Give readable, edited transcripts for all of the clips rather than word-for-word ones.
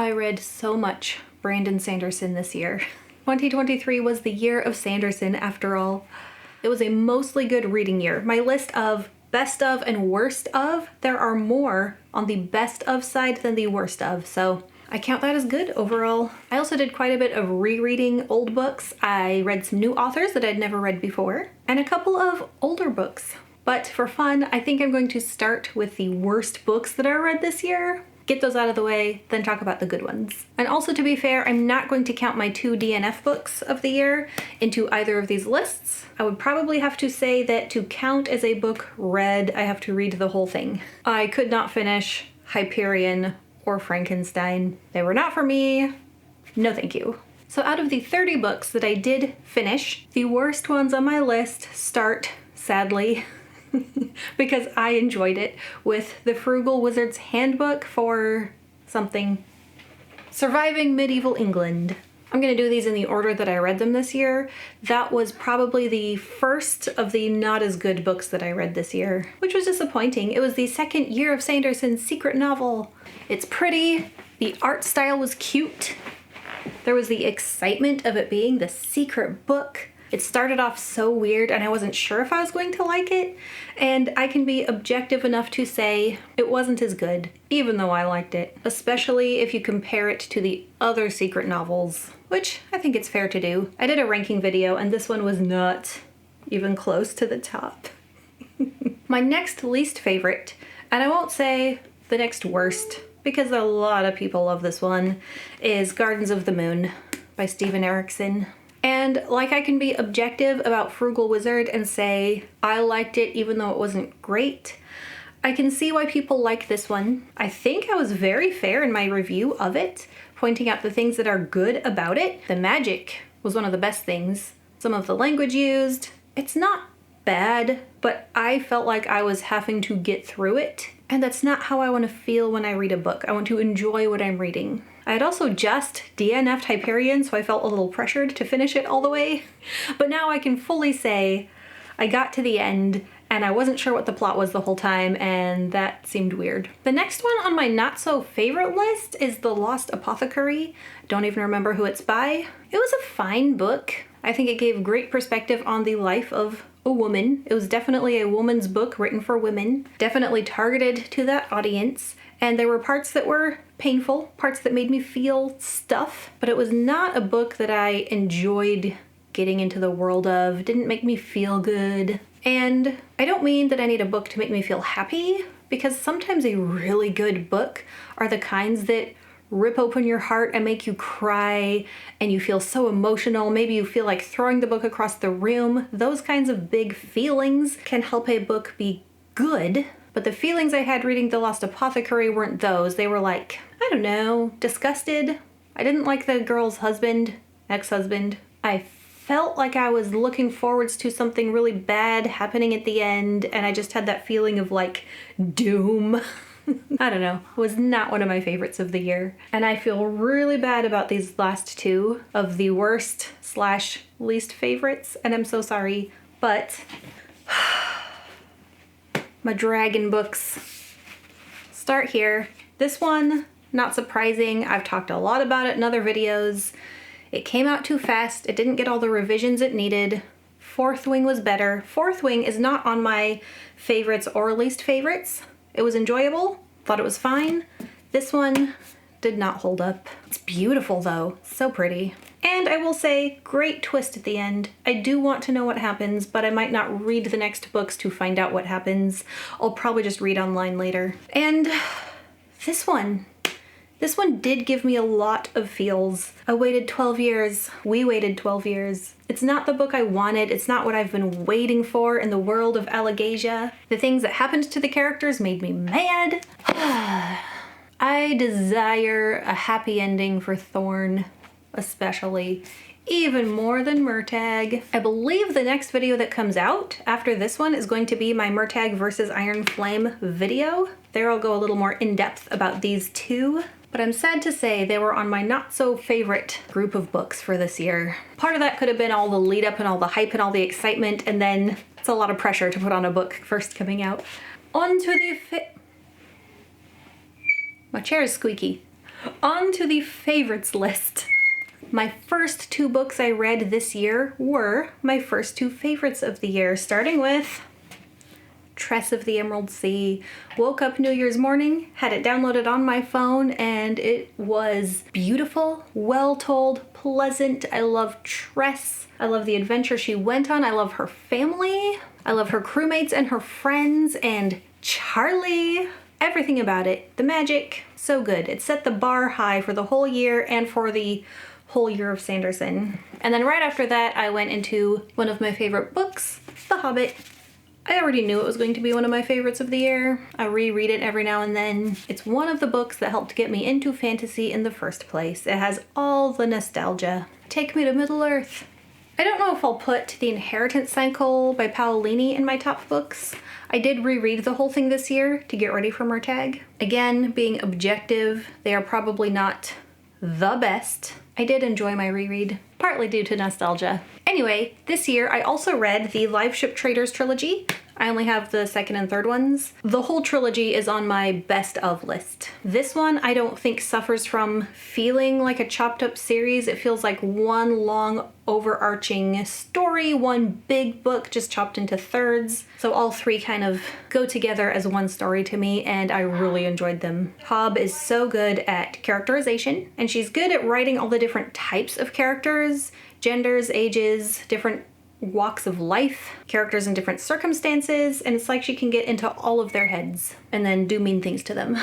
I read so much Brandon Sanderson this year. 2023 was the year of Sanderson after all. It was a mostly good reading year. My list of best of and worst of, there are more on the best of side than the worst of, so I count that as good overall. I also did quite a bit of rereading old books. I read some new authors that I'd never read before, and a couple of older books. But for fun, I think I'm going to start with the worst books that I read this year, get those out of the way, then talk about the good ones. And also, to be fair, I'm not going to count my 2 DNF books of the year into either of these lists. I would probably have to say that to count as a book read, I have to read the whole thing. I could not finish Hyperion or Frankenstein. They were not for me. No thank you. So out of the 30 books that I did finish, the worst ones on my list start, sadly, because I enjoyed it, with The Frugal Wizard's Handbook for something. Surviving Medieval England. I'm gonna do these in the order that I read them this year. That was probably the first of the not as good books that I read this year, which was disappointing. It was the second year of Sanderson's secret novel. It's pretty, the art style was cute, there was the excitement of it being the secret book. It started off so weird and I wasn't sure if I was going to like it, and I can be objective enough to say it wasn't as good, even though I liked it, especially if you compare it to the other secret novels, which I think it's fair to do. I did a ranking video and this one was not even close to the top. My next least favorite, and I won't say the next worst, because a lot of people love this one, is Gardens of the Moon by Steven Erikson. And like, I can be objective about Frugal Wizard and say I liked it even though it wasn't great. I can see why people like this one. I think I was very fair in my review of it, pointing out the things that are good about it. The magic was one of the best things. Some of the language used, it's not bad, but I felt like I was having to get through it. And that's not how I want to feel when I read a book. I want to enjoy what I'm reading. I had also just DNF'd Hyperion, so I felt a little pressured to finish it all the way. But now I can fully say I got to the end and I wasn't sure what the plot was the whole time, and that seemed weird. The next one on my not so favorite list is The Lost Apothecary. Don't even remember who it's by. It was a fine book. I think it gave great perspective on the life of a woman. It was definitely a woman's book written for women, definitely targeted to that audience. And there were parts that were painful, parts that made me feel stuff, but it was not a book that I enjoyed getting into the world of. It didn't make me feel good. And I don't mean that I need a book to make me feel happy, because sometimes a really good book are the kinds that rip open your heart and make you cry and you feel so emotional. Maybe you feel like throwing the book across the room. Those kinds of big feelings can help a book be good. But the feelings I had reading The Lost Apothecary weren't those. They were like, I don't know, disgusted. I didn't like the girl's husband, ex-husband. I felt like I was looking forwards to something really bad happening at the end, and I just had that feeling of like doom. I don't know, it was not one of my favorites of the year. And I feel really bad about these last two of the worst / least favorites, and I'm so sorry, but my dragon books start here. This one, not surprising. I've talked a lot about it in other videos. It came out too fast. It didn't get all the revisions it needed. Fourth Wing was better. Fourth Wing is not on my favorites or least favorites. It was enjoyable. Thought it was fine. This one did not hold up. It's beautiful though. So pretty. And I will say, great twist at the end. I do want to know what happens, but I might not read the next books to find out what happens. I'll probably just read online later. And this one did give me a lot of feels. I waited 12 years. We waited 12 years. It's not the book I wanted. It's not what I've been waiting for in the world of Allegasia. The things that happened to the characters made me mad. I desire a happy ending for Thorn, especially, even more than Murtagh. I believe the next video that comes out after this one is going to be my Murtagh versus Iron Flame video. There I'll go a little more in depth about these two. But I'm sad to say they were on my not so favorite group of books for this year. Part of that could have been all the lead up and all the hype and all the excitement, and then it's a lot of pressure to put on a book first coming out. On to the my chair is squeaky. On to the favorites list. My first 2 books I read this year were my first 2 favorites of the year, starting with Tress of the Emerald Sea. Woke up New Year's morning, had it downloaded on my phone, and it was beautiful, well told, pleasant. I love Tress. I love the adventure she went on. I love her family. I love her crewmates and her friends and Charlie. Everything about it. The magic, so good. It set the bar high for the whole year and for the whole year of Sanderson. And then right after that, I went into one of my favorite books, The Hobbit. I already knew it was going to be one of my favorites of the year. I reread it every now and then. It's one of the books that helped get me into fantasy in the first place. It has all the nostalgia. Take me to Middle-earth. I don't know if I'll put The Inheritance Cycle by Paolini in my top books. I did reread the whole thing this year to get ready for Murtagh. Again, being objective, they are probably not the best. I did enjoy my reread, partly due to nostalgia. Anyway, this year I also read the Live Ship Traders trilogy. I only have the second and third ones. The whole trilogy is on my best of list. This one I don't think suffers from feeling like a chopped up series. It feels like one long overarching story, one big book just chopped into thirds. So all 3 kind of go together as one story to me, and I really enjoyed them. Hobb is so good at characterization, and she's good at writing all the different types of characters, genders, ages, different walks of life, characters in different circumstances, and it's like she can get into all of their heads and then do mean things to them.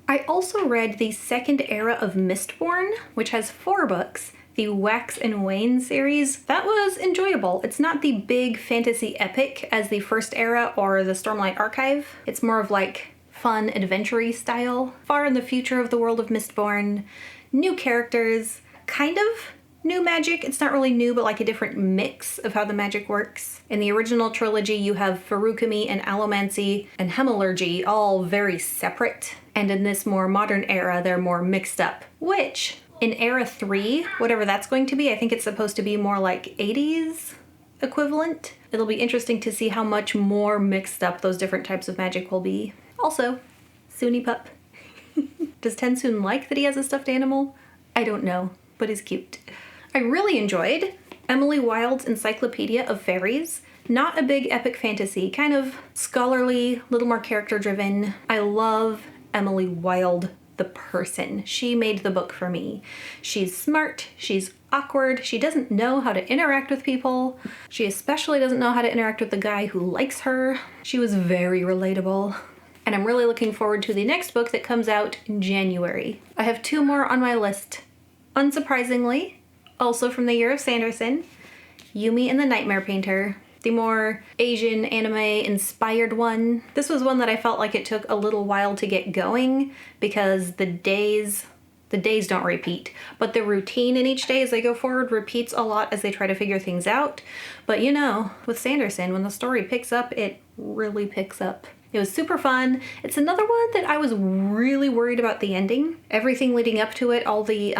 I also read the second era of Mistborn, which has 4 books, the Wax and Wane series. That was enjoyable. It's not the big fantasy epic as the first era or the Stormlight Archive. It's more of like fun adventure-y style. Far in the future of the world of Mistborn, new characters, kind of new magic. It's not really new, but like a different mix of how the magic works. In the original trilogy, you have Feruchemy and Allomancy and Hemillurgy all very separate. And in this more modern era, they're more mixed up, which in era 3, whatever that's going to be, I think it's supposed to be more like 80s equivalent. It'll be interesting to see how much more mixed up those different types of magic will be. Also, Suni Pup. Does Tensoon like that he has a stuffed animal? I don't know, but he's cute. I really enjoyed Emily Wilde's Encyclopedia of Fairies. Not a big epic fantasy, kind of scholarly, little more character driven. I love Emily Wilde, the person. She made the book for me. She's smart, she's awkward, she doesn't know how to interact with people. She especially doesn't know how to interact with the guy who likes her. She was very relatable. And I'm really looking forward to the next book that comes out in January. I have 2 more on my list. Unsurprisingly, also from the year of Sanderson, Yumi and the Nightmare Painter, the more Asian anime inspired one. This was one that I felt like it took a little while to get going because the days don't repeat, but the routine in each day as they go forward repeats a lot as they try to figure things out. But you know, with Sanderson, when the story picks up, it really picks up. It was super fun. It's another one that I was really worried about the ending. Everything leading up to it, all the,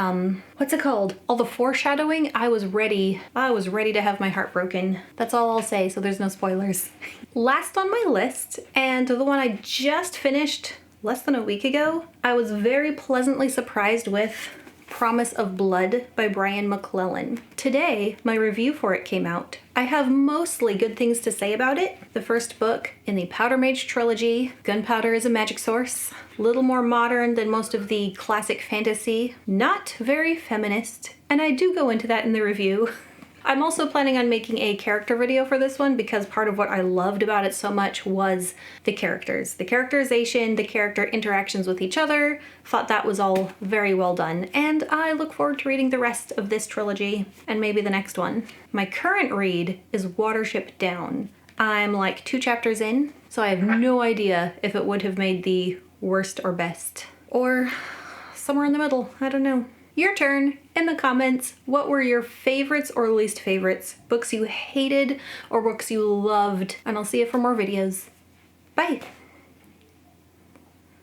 what's it called? All the foreshadowing, I was ready to have my heart broken. That's all I'll say, so there's no spoilers. Last on my list, and the one I just finished less than a week ago, I was very pleasantly surprised with Promise of Blood by Brian McClellan. Today, my review for it came out. I have mostly good things to say about it. The first book in the Powder Mage trilogy, gunpowder is a magic source. A little more modern than most of the classic fantasy. Not very feminist, and I do go into that in the review. I'm also planning on making a character video for this one because part of what I loved about it so much was the characters. The characterization, the character interactions with each other. Thought that was all very well done, and I look forward to reading the rest of this trilogy and maybe the next one. My current read is Watership Down. I'm like 2 chapters in, so I have no idea if it would have made the worst or best. Or somewhere in the middle, I don't know. Your turn. In the comments, what were your favorites or least favorites? Books you hated or books you loved? And I'll see you for more videos. Bye!